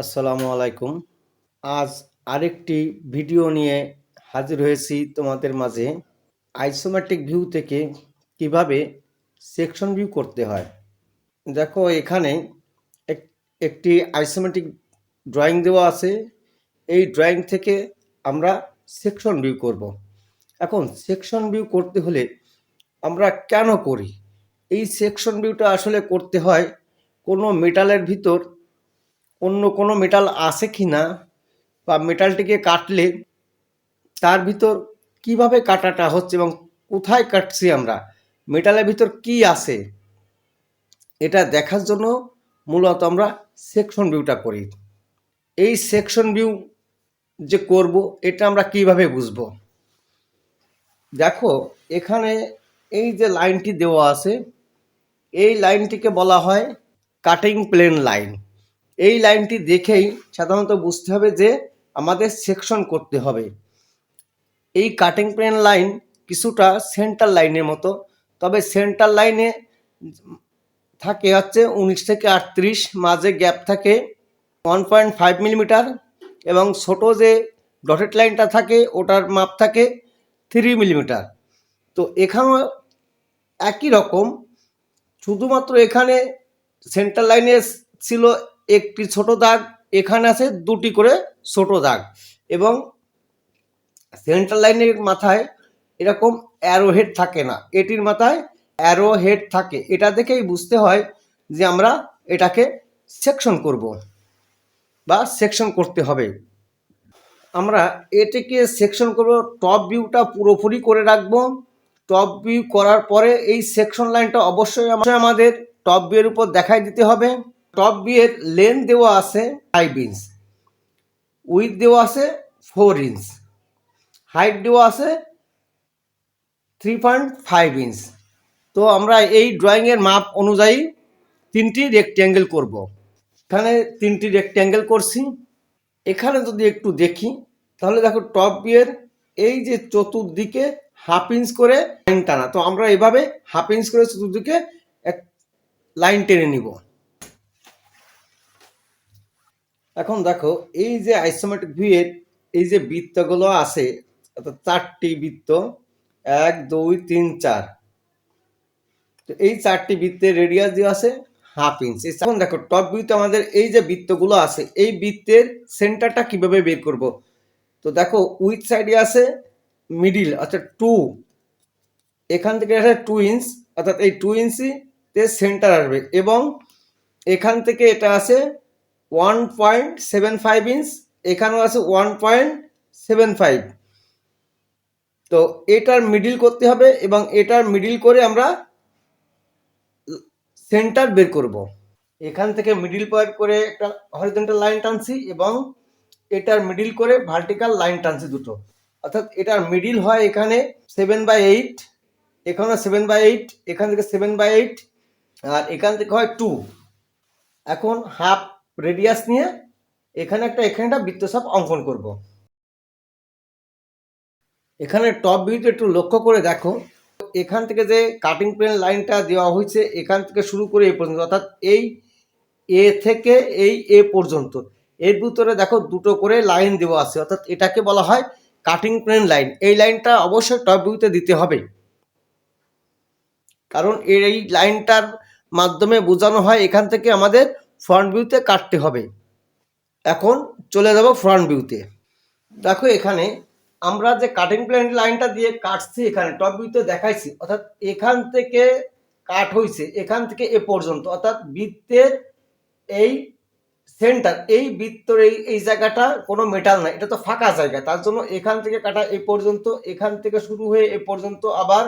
আসসালামু আলাইকুম। আজ আরেকটি ভিডিও নিয়ে হাজির হয়েছি তোমাদের মাঝে। আইসোমেট্রিক ভিউ থেকে কিভাবে সেকশন ভিউ করতে হয়। দেখো এখানে এক একটি আইসোমেট্রিক ড্রয়িং দেওয়া আছে। এই ড্রয়িং থেকে আমরা সেকশন ভিউ করব। এখন সেকশন ভিউ করতে হলে আমরা কেন করি? এই সেকশন ভিউটা আসলে করতে হয় কোনো মেটালের ভিতর অন্য কোনো মেটাল আছে কি না, বা মেটালটিকে কাটলে তার ভিতর কিভাবে কাটাটা হচ্ছে এবং কোথায় কাটছি আমরা, মেটালের ভিতর কি আছে, এটা দেখার জন্য মূলত আমরা সেকশন ভিউটা করি। এই সেকশন ভিউ যে করব, এটা আমরা কিভাবে বুঝবো? দেখো এখানে এই যে লাইনটি দেওয়া আছে, এই লাইনটিকে বলা হয় কাটিং প্লেন লাইন। এই লাইনটি দেখেই সাধারণত বুঝতে হবে যে আমাদের সেকশন করতে হবে। এই কাটিং প্লেন লাইন কিছুটা সেন্টার লাইনের মতো, তবে সেন্টার লাইনে থাকে হচ্ছে 19 থেকে 38, মাঝে গ্যাপ থাকে 1.5 মিলিমিটার, এবং ছোট যে ডটেড লাইনটা থাকে ওটার মাপ থাকে 3 মিলিমিটার। তো এখানেও একই রকম, শুধুমাত্র এখানে সেন্টার লাইনে ছিল একটি ছোট দাগ, এখানে আছে দুটি করে ছোট দাগ, এবং সেন্ট্রাল লাইনের মাথায় এরকম অ্যারো হেড থাকে না, এটির মাথায় অ্যারো হেড থাকে। এটা দেখেই বুঝতে হয় যে আমরা এটাকে সেকশন করব বা সেকশন করতে হবে। আমরা এটিকে সেকশন করব, টপ ভিউটা পুরোপুরি করে রাখবো। টপ ভিউ করার পরে এই সেকশন লাইনটা অবশ্যই আমাদের টপ ভিউয়ের উপর দেখাই দিতে হবে। টপ ভিউয়ের লেন্থ দেওয়া আছে 5 ইঞ্চ, উইথ দেওয়া আছে 4 ইঞ্চ, হাইট দেওয়া আছে 3.5 ইঞ্চ। তো আমরা এই ড্রয়িংয়ের মাপ অনুযায়ী তিনটি রেক্ট্যাঙ্গেল করব। এখানে তিনটি রেক্ট্যাঙ্গেল করছি। এখানে যদি একটু দেখি তাহলে দেখো টপ ভিউয়ের এই যে চতুর্দিকে হাফ ইঞ্চ করে লাইন টানা, তো আমরা এভাবে হাফ ইঞ্চ করে চতুর্দিকে এক লাইন টেনে নিব। এখন দেখো এই যে আইসোমেট্রিক ভিউয়ের এই যে বৃত্তগুলো আছে, অর্থাৎ 4টি বৃত্ত, 1 2 3 4, তো এই 4টি বৃত্তের রেডিয়াস দেওয়া আছে হাফ ইঞ্চ। এখন দেখো টপ ভিউতে আমাদের এই যে বৃত্তগুলো আছে, এই বৃত্তের সেন্টারটা কিভাবে বের করব? তো দেখো উইথ সাইডে আছে মিডিল, অর্থাৎ 2, এখান থেকে আছে 2 ইঞ্চ, অর্থাৎ এই 2 ইঞ্চিতে সেন্টার আসবে, এবং এখান থেকে এটা আছে 1.75 ইঞ্চ, এখানেও আছে 1.75। তো এটার মিডিল করতে হবে, এবং এটার মিডিল করে আমরা সেন্টার বের করব। এখান থেকে মিডিল পয়েন্ট করে একটা হরিজন্টাল লাইন টানছি, এবং এটার মিডিল করে ভার্টিক্যাল লাইন টানছি দুটো, অর্থাৎ এটার মিডিল হয় এখানে 7/8, এখানে 7/8, এখান থেকে 7/8, আর এখান থেকে হয় 2। এখন হাফ রেডিয়াস নিয়ে এখানে একটা বৃত্তচাপ অঙ্কন করব। এখানে টপ ভিউতে একটু লক্ষ্য করে দেখো, এখান থেকে যে কাটিং প্লেন লাইনটা দেওয়া হয়েছে এখান থেকে শুরু করে এই পর্যন্ত, অর্থাৎ এই এ থেকে এই এ পর্যন্ত, এর ভিতরে দেখো দুটো করে লাইন দেওয়া আছে, অর্থাৎ এটাকে বলা হয় কাটিং প্লেন লাইন। এই লাইনটা অবশ্যই টপ ভিউতে দিতে হবে, কারণ এই লাইনটার মাধ্যমে বোঝানো হয় এখান থেকে আমাদের ফ্রন্ট ভিউতে কাটতে হবে। এখন চলে যাব ফ্রন্ট ভিউতে। দেখো এখানে আমরা যে কাটিং প্লেন লাইনটা দিয়ে কাটছি, এখানে টপ ভিউতে দেখাইছি, অর্থাৎ এখান থেকে কাট হয়েছে এখান থেকে এ পর্যন্ত, অর্থাৎ বৃত্তের এই সেন্টার, এই বৃত্তর এই জায়গাটা কোনো মেটাল নাই, এটা তো ফাঁকা জায়গা, তার জন্য এখান থেকে কাটা এই পর্যন্ত, এখান থেকে শুরু হয়ে এ পর্যন্ত, আবার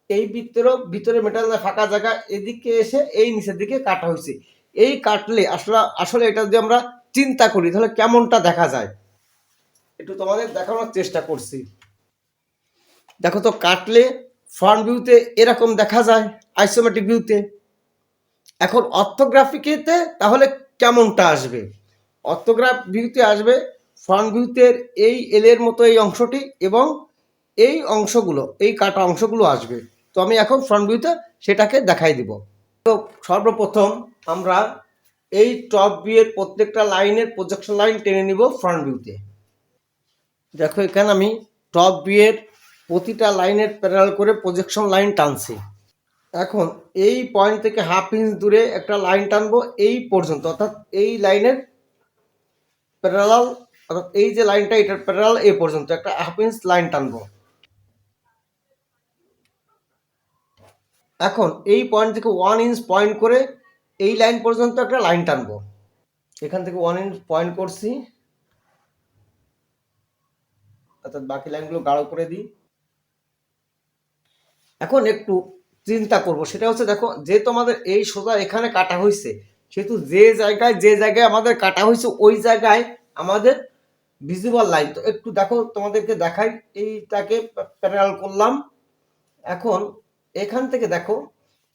এই বৃত্তেরও ভিতরে মেটাল না, ফাঁকা জায়গা, এদিকে এসে এই নিচের দিকে কাটা হয়েছে। এই কাটলে আসলে এটা যদি আমরা চিন্তা করি তাহলে কেমনটা দেখা যায় একটু তোমাদের দেখানোর চেষ্টা করছি। দেখো তো কাটলে ফ্রন্ট ভিউতে এরকম দেখা যায় আইসোমেট্রিক ভিউতে। এখন অর্থোগ্রাফিকেতে তাহলে কেমনটা আসবে? অর্থোগ্রাফ ভিউতে আসবে ফ্রন্ট ভিউতে এই এলের মতো এই অংশটি, এবং এই অংশগুলো, এই কাটা অংশগুলো আসবে। তো আমি এখন ফ্রন্ট ভিউতে সেটাকে দেখাই দিব। তো সর্বপ্রথম আমরা এই টপ ভিউ এর প্রত্যেকটা লাইনের প্রজেকশন লাইন টেনে নিব ফ্রন্ট ভিউতে। দেখো এখানে আমি টপ ভিউ এর প্রতিটা লাইনের প্যারালাল করে প্রজেকশন লাইন টানছি। এখন এই পয়েন্ট থেকে হাফ ইঞ্চ দূরে একটা লাইন টানবো এই পর্যন্ত, অর্থাৎ এই লাইনের প্যারালাল, অর্থাৎ এই যে লাইনটা এটার প্যারালাল এই পর্যন্ত একটা হাফ ইঞ্চ লাইন টানবো। এখন এই পয়েন্ট থেকে 1 ইঞ্চ পয়েন্ট করে এই লাইন পর্যন্ত একটা লাইন টানবো। এখান থেকে 1 ইঞ্চ পয়েন্ট করছি, অর্থাৎ বাকি লাইনগুলো গাঢ় করে দিই। এখন একটু চিন্তা করব, সেটা হচ্ছে দেখো যেহেতু আমাদের এই সোজা এখানে কাটা হয়েছে, সেহেতু যে জায়গায় আমাদের কাটা হয়েছে ওই জায়গায় আমাদের ভিজিবল লাইন। তো একটু দেখো তোমাদেরকে দেখাই, এইটাকে প্যারালাল করলাম। এখন এখান থেকে দেখো,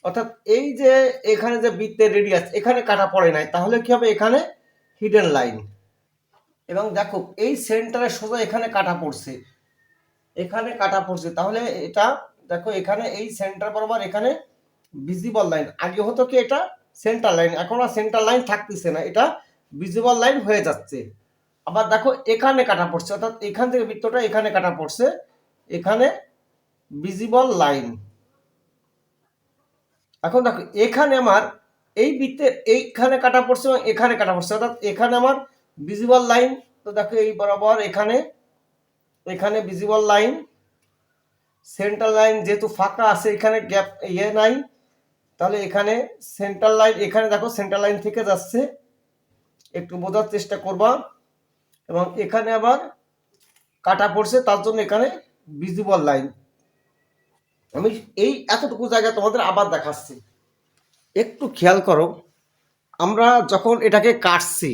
অর্থাৎ এই যে এখানে যে বৃত্তের রেডিয়াস এখানে কাটা পড়ে নাই, তাহলে কি হবে এখানে হিডেন লাইন। এবং দেখো এই সেন্টারে সোজা এখানে কাটা পড়ছে, এখানে কাটা পড়ছে, তাহলে এটা দেখো এখানে এই সেন্টার বরাবর এখানে ভিজিবল লাইন। আগে হতো কি এটা সেন্টার লাইন, এখন আর সেন্টার লাইন থাকতেছে না, এটা ভিজিবল লাইন হয়ে যাচ্ছে। আবার দেখো এখানে কাটা পড়ছে, অর্থাৎ এখান থেকে বৃত্তটা এখানে কাটা পড়ছে, এখানে ভিজিবল লাইন। এখন দেখো এখানে আমার এই বৃত্তের এইখানে কাটা পড়ছে এবং এখানে কাটা পড়ছে, অর্থাৎ এখানে আমার ভিজিবল লাইন। তো দেখো এই বরাবর এখানে এখানে ভিজিবল লাইন, সেন্টার লাইন যেহেতু ফাঁকা আছে এখানে গ্যাপ নাই, তাহলে এখানে সেন্টার লাইন, এখানে দেখো সেন্টার লাইন থেকে যাচ্ছে, একটু বোঝার চেষ্টা করবা। এবং এখানে আবার কাটা পড়ছে, তার জন্য এখানে ভিজিবল লাইন। আমি এই এতটুকু জায়গা তোমাদের আবার দেখাচ্ছি, একটু খেয়াল করো। আমরা যখন এটাকে কাটছি,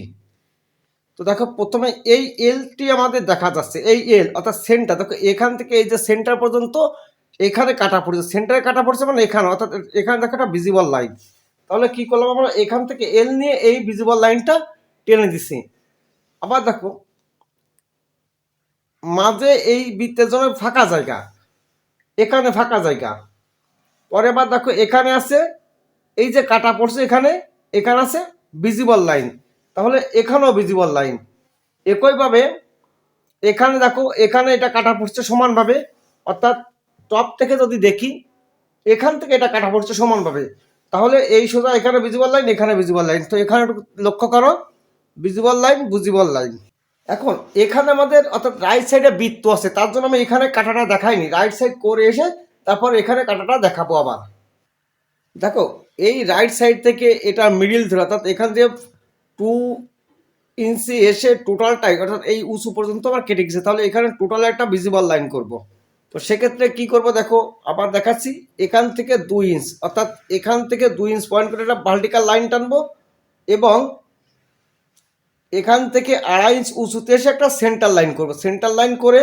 তো দেখো প্রথমে এই এলটি আমাদের দেখা যাচ্ছে, এই এল অর্থাৎ সেন্টার, দেখো এখান থেকে এই যে সেন্টার পর্যন্ত এখানে কাটা পড়ছে, সেন্টারে কাটা পড়ছে মানে এখানে, অর্থাৎ এখানে দেখো একটা ভিজিবল লাইন। তাহলে কি করলাম আমরা এখান থেকে এল নিয়ে এই ভিজিবল লাইনটা টেনে দিছি। আবার দেখো মাঝে এই বৃত্তের জন্য ফাঁকা জায়গা, এখানে ফাঁকা জায়গা, পরে আবার দেখো এখানে আছে এই যে কাটা পড়ছে, এখানে এখানে আছে ভিজিবল লাইন, তাহলে এখানেও ভিজিবল লাইন। একইভাবে এখানে দেখো এখানে এটা কাটা পড়ছে সমানভাবে, অর্থাৎ টপ থেকে যদি দেখি এখান থেকে এটা কাটা পড়ছে সমানভাবে, তাহলে এই সোজা এখানে ভিজিবল লাইন, এখানে ভিজিবল লাইন। তো এখানে একটু লক্ষ্য করো, ভিজিবল লাইন ভিজিবল লাইন। এখন এখানে আমাদের অর্থাৎ রাইট সাইডে বৃত্ত আছে, তার জন্য আমি এখানে কাটাটা দেখাইনি, রাইট সাইড করে এসে তারপর এখানে কাটাটা দেখাবো। আবার দেখো এই রাইট সাইড থেকে এটা মিডিল ধরে, অর্থাৎ এখান থেকে 2 ইঞ্চি এসে টোটালটাই অর্থাৎ এই উঁচু পর্যন্ত আমার কেটে গেছে, তাহলে এখানে টোটাল একটা ভিজিবল লাইন করব। তো সেক্ষেত্রে কি করব দেখো আবার দেখাচ্ছি, এখান থেকে 2 ইঞ্চ, অর্থাৎ এখান থেকে 2 ইঞ্চ পয়েন্ট করে একটা ভার্টিক্যাল লাইন টানবো, এবং এখান থেকে 2.5 ইঞ্চ উঁচুতে এসে একটা সেন্টার লাইন করব। সেন্টার লাইন করে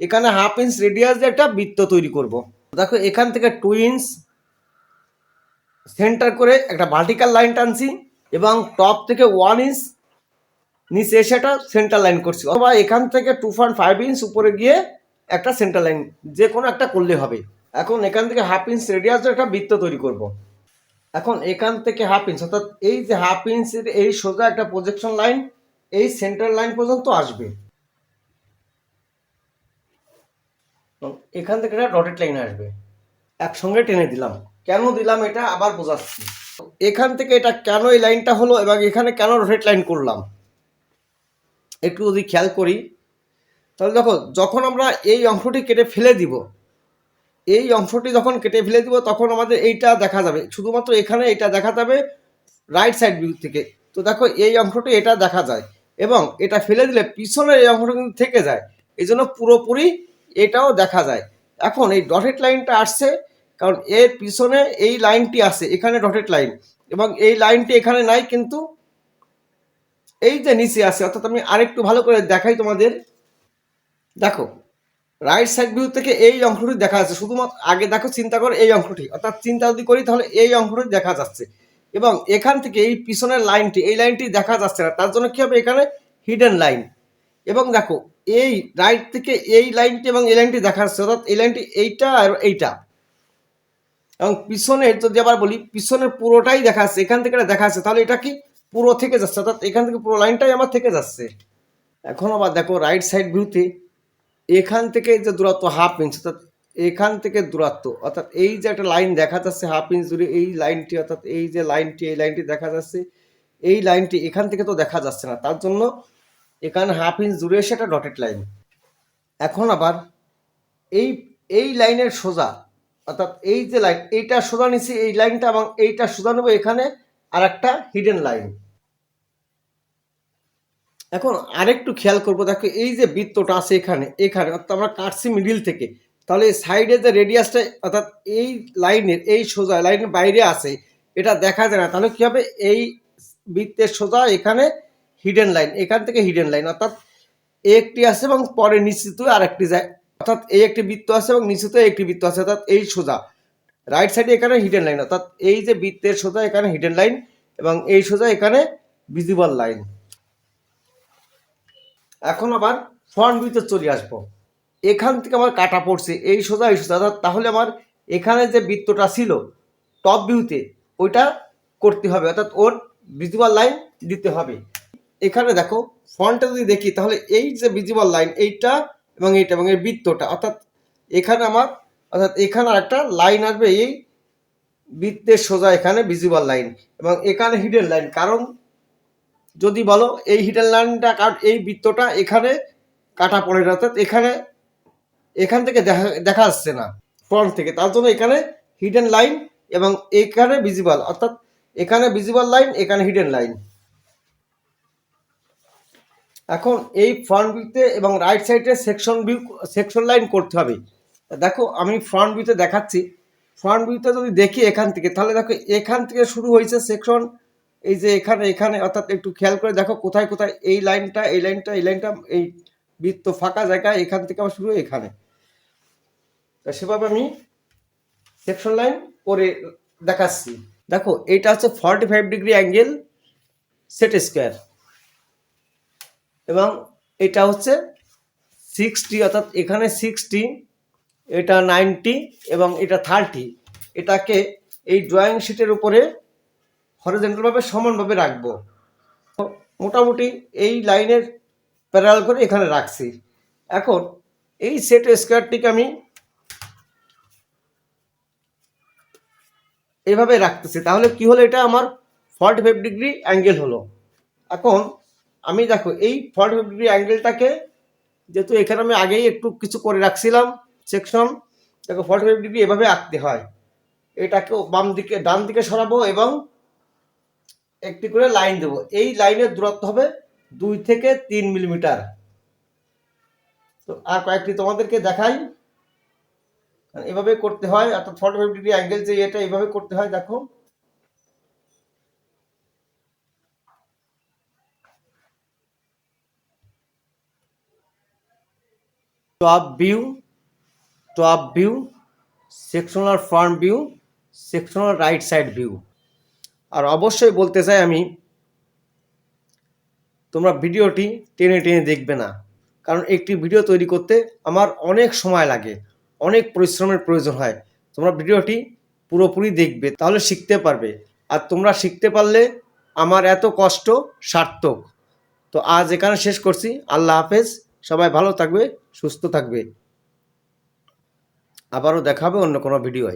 এখানে হাফ ইঞ্চ রেডিয়াস দিয়ে একটা বৃত্ত তৈরি করব। দেখো এখান থেকে 2 ইঞ্চ সেন্টার করে একটা ভার্টিক্যাল লাইন টানছি, এবং টপ থেকে 1 ইঞ্চ নিচে এসে একটা সেন্টার লাইন করছি, অথবা এখান থেকে 2.5 ইঞ্চ উপরে গিয়ে একটা সেন্টার লাইন, যে কোনো একটা করলে হবে। এখন এখান থেকে হাফ ইঞ্চ রেডিয়াস একটা বৃত্ত তৈরি করব। এখন এখান থেকে হাফ ইঞ্চ, অর্থাৎ এই যে হাফ ইঞ্চের এই সোজা একটা প্রজেকশন লাইন এই সেন্টার লাইন পর্যন্ত আসবে, এখান থেকে একটা ডটেড লাইন আসবে, একসঙ্গে টেনে দিলাম। কেন দিলাম এটা আবার বোঝাচ্ছি। এখান থেকে এটা কেন এই লাইনটা হলো এবং এখানে কেন ডটেড লাইন করলাম একটু যদি খেয়াল করি, তাহলে দেখো যখন আমরা এই অংশটি কেটে ফেলে দিব, এই অংশটি যখন কেটে ফেলে দিব তখন আমাদের এইটা দেখা যাবে, শুধুমাত্র এখানে এটা দেখা যাবে রাইট সাইড ভিউ থেকে। তো দেখো এই অংশটি এটা দেখা যায়, এবং এটা ফেলে দিলে পিছনের এই অংশটা কিন্তু থেকে যায়, এই জন্য পুরোপুরি এটাও দেখা যায়। এখন এই ডটেড লাইনটা আসছে কারণ এর পিছনে এই লাইনটি আছে, এখানে ডটেড লাইন, এবং এই লাইনটি এখানে নাই, কিন্তু এই যে নিচে আছে, অর্থাৎ আমি আরেকটু ভালো করে দেখাই তোমাদের। দেখো রাইট সাইড ভিউ থেকে এই অংশটি দেখা যাচ্ছে, শুধুমাত্র আগে দেখো চিন্তা করে এই অংশটি, অর্থাৎ চিন্তা যদি করি তাহলে এই অংশটি দেখা যাচ্ছে, এবং এখান থেকে এই পিছনের লাইনটি এই লাইনটি দেখা যাচ্ছে না, তার জন্য কি হবে এখানে হিডেন লাইন। এবং দেখো এই রাইট থেকে এই লাইনটি এবং এই লাইনটি দেখা যাচ্ছে, অর্থাৎ এই লাইনটি এইটা আর এইটা, এবং পিছনের যদি আবার বলি পিছনের পুরোটাই দেখা যাচ্ছে, এখান থেকে এটা দেখা যাচ্ছে, তাহলে এটা কি পুরো থেকে যাচ্ছে, অর্থাৎ এখান থেকে পুরো লাইনটাই আমার থেকে যাচ্ছে। এখন আবার দেখো রাইট সাইড ভিউতে এখান থেকে যে দূরত্ব হাফ ইঞ্চ, অর্থাৎ এখান থেকে দূরত্ব, অর্থাৎ এই যে একটা লাইন দেখা যাচ্ছে হাফ ইঞ্চ দূরে, এই লাইনটি, অর্থাৎ এই যে লাইনটি, এই লাইনটি দেখা যাচ্ছে, এই লাইনটি এখান থেকে তো দেখা যাচ্ছে না, তার জন্য এখানে হাফ ইঞ্চ দূরে এসে একটা ডটেড লাইন। এখন আবার এই এই লাইনের সোজা, অর্থাৎ এই যে লাইন, এইটা সোজা নিচ্ছি এই লাইনটা, এবং এইটা সোজা নেবো এখানে আর একটা হিডেন লাইন। এখন আরেকটু খেয়াল করবো, দেখো এই যে বৃত্তটা আছে এখানে এখানে, অর্থাৎ আমরা কাটছি মিডিল থেকে, তাহলে এই সাইডে যে রেডিয়াসটা, অর্থাৎ এই লাইনের এই সোজা লাইনের বাইরে আছে, এটা দেখা যায় না, তাহলে কি হবে, এই বৃত্তের সোজা এখানে হিডেন লাইন, এখান থেকে হিডেন লাইন, অর্থাৎ একটি আছে এবং পরে নিশ্চিত আরেকটি যায়, অর্থাৎ এই একটি বৃত্ত আছে এবং নিশ্চিত একটি বৃত্ত আছে, অর্থাৎ এই সোজা রাইট সাইডে এখানে হিডেন লাইন, অর্থাৎ এই যে বৃত্তের সোজা এখানে হিডেন লাইন এবং এই সোজা এখানে ভিজিবল লাইন। এখন আবার ফ্রন্ট ভিউতে চলে আসবো, এখান থেকে আমার কাটা পড়ছে এই সোজা এই সোজা, তাহলে আমার এখানে যে বৃত্তটা ছিল টপ ভিউতে ওইটা করতে হবে, অর্থাৎ ওর ভিজিবল লাইন দিতে হবে। এখানে দেখো ফ্রন্টে যদি দেখি তাহলে এই যে ভিজিবল লাইন এইটা এবং এইটা এবং এই বৃত্তটা, অর্থাৎ এখানে আমার, অর্থাৎ এখানে একটা লাইন আসবে এই বৃত্তের সোজা এখানে ভিজিবল লাইন এবং এখানে হিডেন লাইন, কারণ যদি বলো এই হিডেন লাইনটা এই বৃত্তটা এখানে কাটা পড়ে, অর্থাৎ এখানে এখান থেকে দেখা যাচ্ছে না ফ্রন্ট থেকে, তার জন্য এখানে হিডেন লাইন এবং এখানে ভিজিবল, অর্থাৎ এখানে ভিজিবল লাইন এখানে হিডেন লাইন। এখন এই ফ্রন্ট ভিউতে এবং রাইট সাইডে সেকশন লাইন করতে হবে। দেখো আমি ফ্রন্ট ভিউতে দেখাচ্ছি, ফ্রন্ট ভিউতে যদি দেখি এখান থেকে, তাহলে দেখো এখান থেকে শুরু হয়েছে সেকশন, এই যে এখানে এখানে, অর্থাৎ একটু খেয়াল করে দেখো কোথায় কোথায় এই লাইনটা এই লাইনটা এই লাইনটা, এই বৃত্ত ফাঁকা জায়গা এখান থেকে আমার শুরু এখানে, সেভাবে আমি সেকশন লাইন করে দেখাচ্ছি। দেখো এইটা হচ্ছে 45 ডিগ্রি অ্যাঙ্গেল সেট স্কোয়ার এবং এটা হচ্ছে 60, অর্থাৎ এখানে 60, এটা 90 এবং এটা 30, এটাকে এই ড্রয়িং শিটের উপরে হরিজন্টালভাবে সমানভাবে রাখবো, মোটামুটি এই লাইনের প্যারাল করে এখানে রাখছি। এখন এই সেট স্কোয়ারটিকে আমি এইভাবে রাখতেছি, তাহলে কি হলো, এটা আমার 45 ডিগ্রি অ্যাঙ্গেল হলো। এখন আমি দেখো এই 45 ডিগ্রি অ্যাঙ্গেলটাকে, যেহেতু এখানে আমি আগেই একটু কিছু করে রাখছিলাম সেকশন, দেখো 45 ডিগ্রি এভাবে আঁকতে হয়, এটাকে বাম দিকে ডান দিকে সরাবো এবং একটি করে লাইন দেবো, এই লাইনের দূরত্ব হবে 2 থেকে 3 মিলিমিটার। তো আর কয়েকটি তোমাদেরকে দেখাই, এভাবে করতে হয়, অর্থাৎ 45 ডিগ্রি অ্যাঙ্গেল যে এটা এভাবে করতে হয়। দেখো top view, sectional front view, sectional right side view. আর অবশ্যই বলতে চাই আমি, তোমরা ভিডিওটি টেনে টেনে দেখবে না, কারণ একটি ভিডিও তৈরি করতে আমার অনেক সময় লাগে, অনেক পরিশ্রমের প্রয়োজন হয়। তোমরা ভিডিওটি পুরোপুরি দেখবে, তাহলে শিখতে পারবে, আর তোমরা শিখতে পারলে আমার এত কষ্ট সার্থক। তো আজ এখানে শেষ করছি, আল্লাহ হাফেজ, সবাই ভালো থাকবে, সুস্থ থাকবে, আবারও দেখা হবে অন্য কোনো ভিডিওয়।